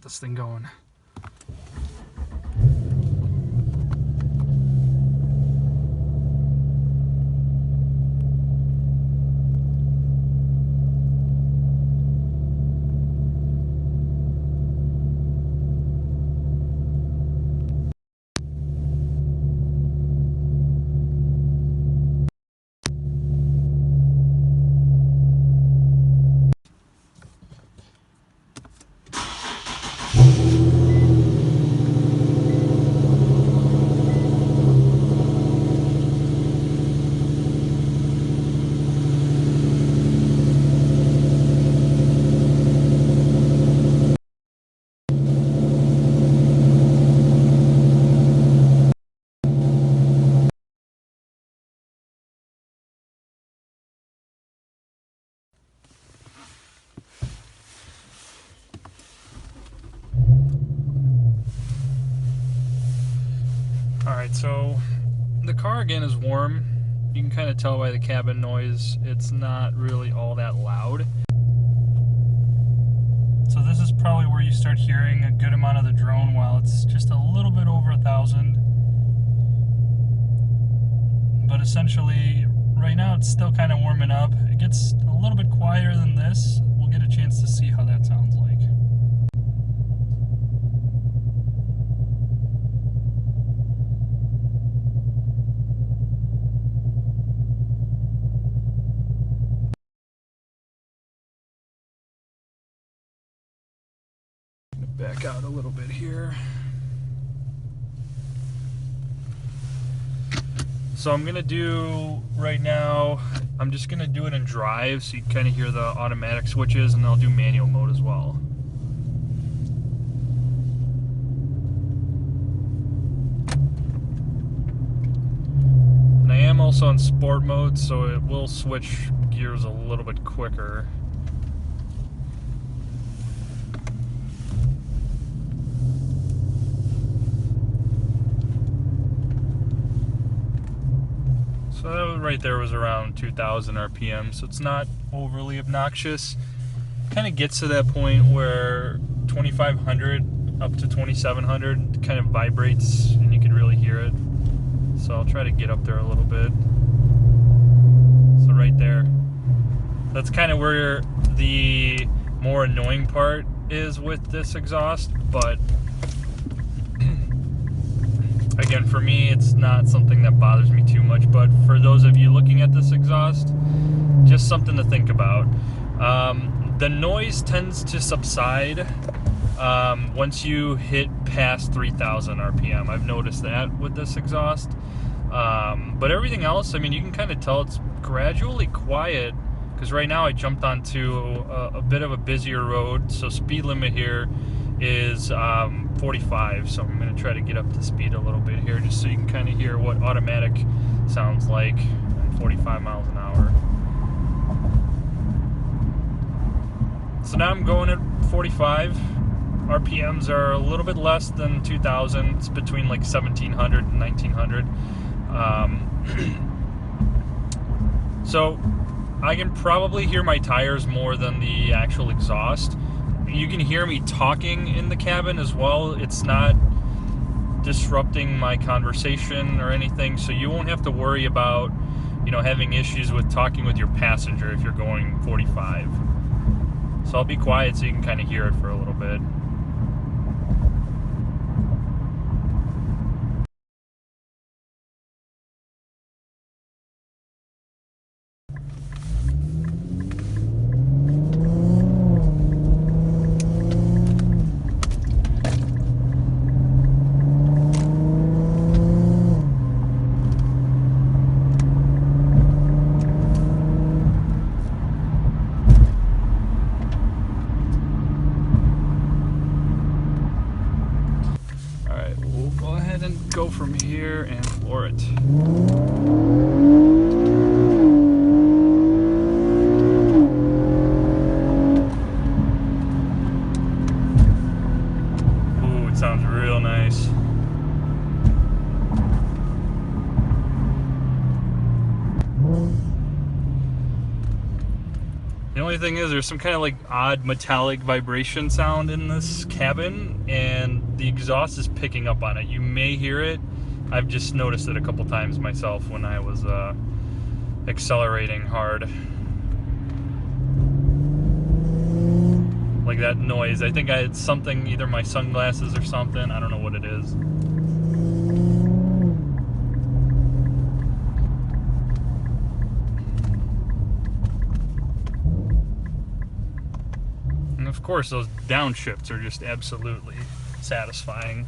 get this thing going. Alright, so the car again is warm. You can kind of tell by the cabin noise, it's not really all that loud. So this is probably where you start hearing a good amount of the drone while it's just a little bit over 1,000. But essentially, right now it's still kind of warming up. It gets a little bit quieter than this. We'll get a chance to see how that sounds like. Back out a little bit here. So I'm gonna do right now, I'm just gonna do it in drive so you can kind of hear the automatic switches, and I'll do manual mode as well. And I am also in sport mode, so it will switch gears a little bit quicker. So that right there was around 2,000 RPM, so it's not overly obnoxious. Kind of gets to that point where 2,500 up to 2,700 kind of vibrates and you can really hear it. So I'll try to get up there a little bit. So right there, that's kind of where the more annoying part is with this exhaust, but again, for me, it's not something that bothers me too much, but for those of you looking at this exhaust, just something to think about. The noise tends to subside once you hit past 3,000 RPM. I've noticed that with this exhaust. But everything else, I mean, you can kind of tell it's gradually quiet, because right now I jumped onto a bit of a busier road, so speed limit here is 45, so I'm going to try to get up to speed a little bit here just so you can kind of hear what automatic sounds like at 45 miles an hour. So now I'm going at 45. RPMs are a little bit less than 2,000. It's between like 1,700 and 1,900. So I can probably hear my tires more than the actual exhaust. You can hear me talking in the cabin as well. It's not disrupting my conversation or anything, so you won't have to worry about, you know, having issues with talking with your passenger if you're going 45. So I'll be quiet so you can kind of hear it for a little bit. Go from here and floor it. Ooh, it sounds real nice. The only only thing is there's some kind of like odd metallic vibration sound in this cabin, and the exhaust is picking up on it. You may hear it. I've just noticed it a couple times myself when I was accelerating hard. Like that noise. I think I had something, either my sunglasses or something. I don't know what it is. And of course, those downshifts are just absolutely satisfying.